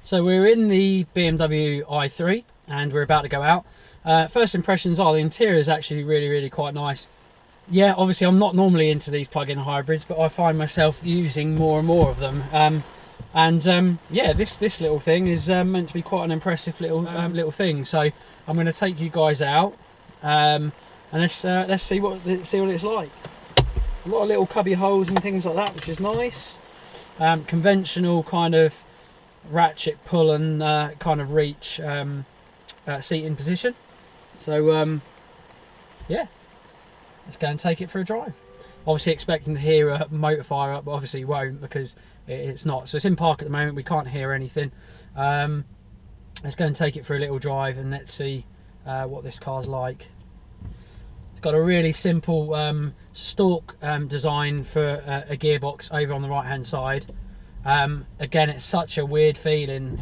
So we're in the BMW i3 and we're about to go out. First impressions are the interior is actually really quite nice. Yeah, obviously I'm not normally into these plug-in hybrids, but I find myself using more and more of them. Yeah, this little thing is meant to be quite an impressive little thing. So I'm going to take you guys out and let's see what it's like. A lot of little cubby holes and things like that, which is nice. Conventional kind of ratchet pull and kind of reach seating position. So yeah, let's go and take it for a drive. Obviously expecting to hear a motor fire up, but obviously you won't because it's not. So it's in park at the moment, we can't hear anything. Let's go and take it for a little drive and let's see what this car's like. It's got a really simple stalk design for a gearbox over on the right hand side. Again, it's such a weird feeling,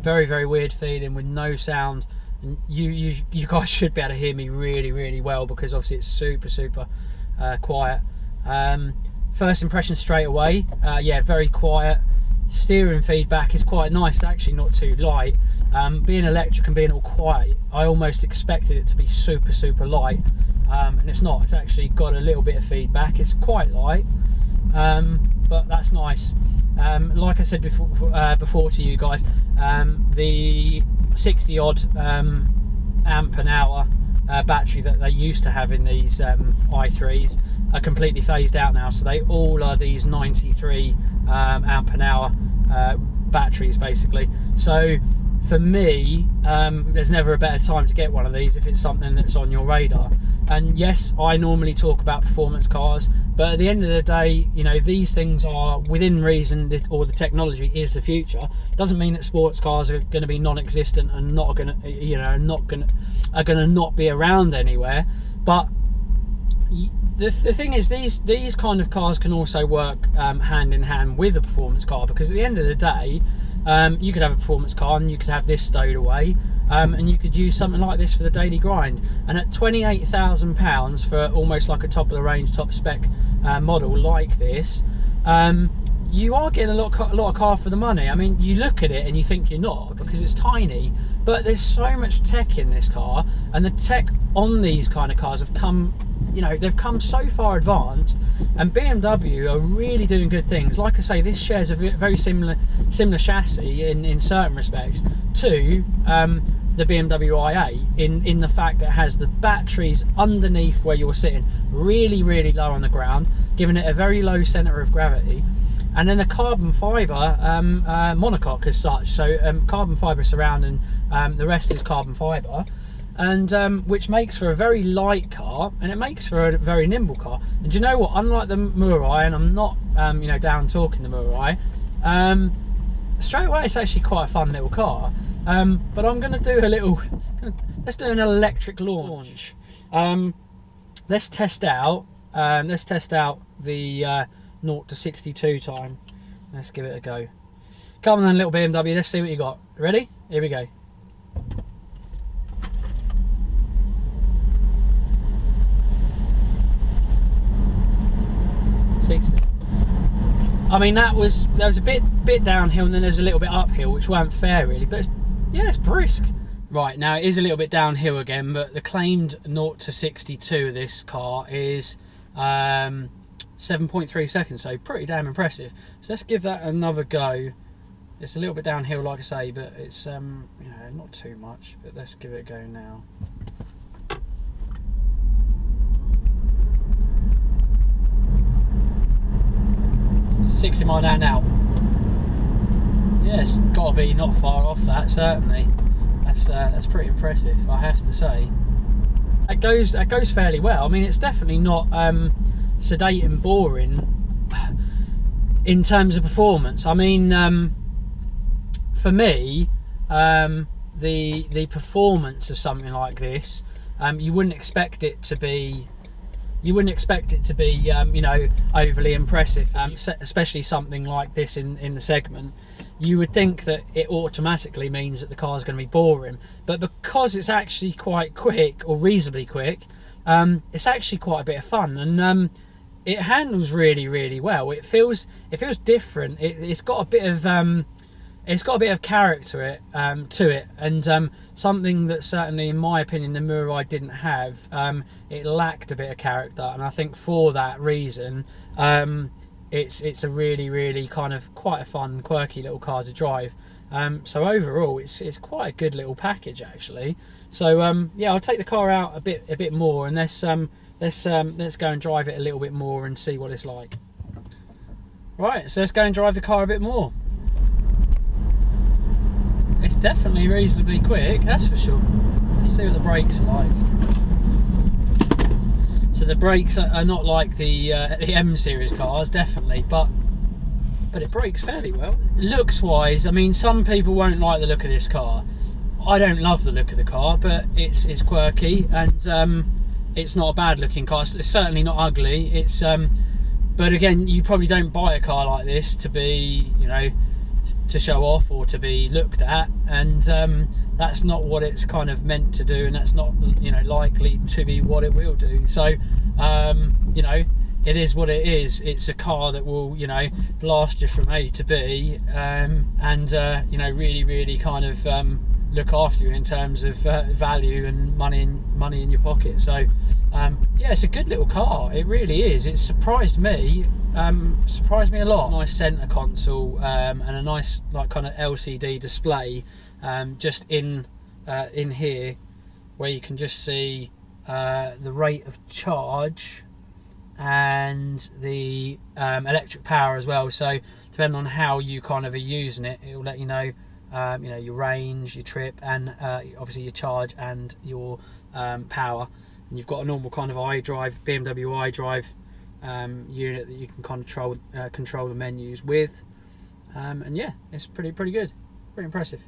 very weird feeling with no sound. And you guys should be able to hear me really well because obviously it's super quiet. First impression straight away, yeah, very quiet. Steering feedback is quite nice, actually not too light. Being electric and being all quiet, I almost expected it to be super light, and it's not. It's actually got a little bit of feedback. It's quite light, but that's nice. Like I said before to you guys, the 60 odd amp an hour battery that they used to have in these i3s are completely phased out now, so they all are these 93 amp an hour batteries basically. So for me, there's never a better time to get one of these if it's something that's on your radar. And yes, I normally talk about performance cars, but at the end of the day, you know, these things are within reason, or the technology is the future. Doesn't mean that sports cars are going to be non-existent and not going to, you know, are going to not be around anywhere. But the thing is, these kind of cars can also work hand in hand with a performance car, because at the end of the day, you could have a performance car and you could have this stowed away, and you could use something like this for the daily grind. And at £28,000 for almost like a top of the range, top spec model like this, you are getting a lot of car for the money. I mean, you look at it and you think you're not because it's tiny, but there's so much tech in this car, and the tech on these kind of cars have come, you know, they've come so far advanced, and BMW are really doing good things. Like I say, this shares a very similar chassis in certain respects to the BMW i8 in the fact that it has the batteries underneath where you're sitting, really low on the ground, giving it a very low centre of gravity, and then a carbon fibre monocoque as such. So carbon fibre surround, and the rest is carbon fibre. And which makes for a very light car, and it makes for a very nimble car. And do you know what? Unlike the Mirai, and I'm not you know, down talking the Mirai, straight away it's actually quite a fun little car. But I'm going to do a little, let's do an electric launch. Let's test out the 0 to 62 time. Let's give it a go. Come on then, little BMW, let's see what you got. Ready? Here we go. I mean, that was a bit downhill, and then there's a little bit uphill, which weren't fair really, but yeah, it's brisk. Right, now it is a little bit downhill again, but the claimed 0 to 62 of this car is 7.3 seconds, so pretty damn impressive. So let's give that another go. It's a little bit downhill, like I say, but it's you know, not too much, but let's give it a go now. 60 mile an hour now. Yeah, it's got to be not far off that, certainly. That's pretty impressive, I have to say. That goes fairly well. I mean, it's definitely not sedate and boring in terms of performance. I mean, for me, the performance of something like this, you wouldn't expect it to be. You know, overly impressive, especially something like this in the segment. You would think that it automatically means that the car is going to be boring, but because it's actually quite quick, or reasonably quick, it's actually quite a bit of fun, and it handles really well. It feels different. It's got a bit of it's got a bit of character to it, and something that certainly, in my opinion, the Mirai didn't have. It lacked a bit of character, and I think for that reason, it's a really kind of quite a fun, quirky little car to drive. So overall, it's quite a good little package actually. So yeah, I'll take the car out a bit more, and let's go and drive it a little bit more and see what it's like. Right, so let's go and drive the car a bit more. It's definitely reasonably quick, that's for sure. Let's see what the brakes are like. So the brakes are not like the M series cars, definitely, but it brakes fairly well. Looks wise, I mean, some people won't like the look of this car. I don't love the look of the car, but it's quirky, and it's not a bad looking car. It's certainly not ugly. It's but again, you probably don't buy a car like this to be, you know, to show off or to be looked at, and that's not what it's kind of meant to do, and that's not, you know, likely to be what it will do. So you know, it is what it is. It's a car that will, you know, blast you from A to B, and you know, really kind of look after you in terms of value and money in your pocket. So yeah, it's a good little car. It really is. It surprised me a lot. Nice center console, and a nice like kind of LCD display just in here, where you can just see the rate of charge and the electric power as well. So depending on how you kind of are using it, it will let you know you know, your range, your trip, and obviously your charge and your power. And you've got a normal kind of iDrive, BMW iDrive unit that you can control the menus with, and yeah, it's pretty good, pretty impressive.